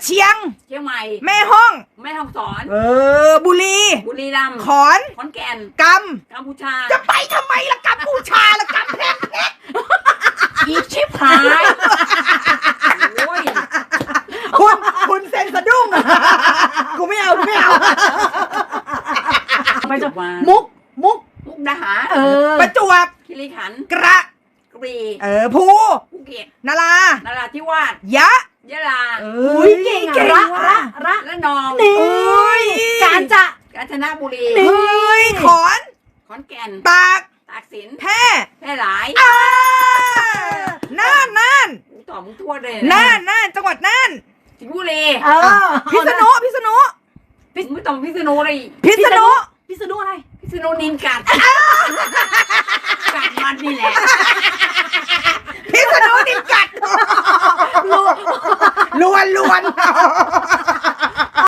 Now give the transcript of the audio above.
เชียงใหม่แม่ฮ่องสอนบุรีรัมย์ขอนแก่นกัมพูชาจะไปทำไมล่ะกัมพูชาล่ะกัมแพงเพชรอีชิบหายโอ้ยคุณเซ็นสะดุ้งกูไม่เอาไปจะมุกดาหารประจวบคีรีขันธ์กระบี่ภูเก็ตนาราธิวาสยะลาเก่งและนองกาญจนบุรีขอนแก่นตากสินแพร่หลายน่านต่อมึงทั่วเลยน่านจังหวัดน่านสิงห์บุรีพิษณุไม่ต้องพิษณุเลยพิษณุอะไรพิษณุนินกัดมันนี่แหละพิษณุนินกัดล้วน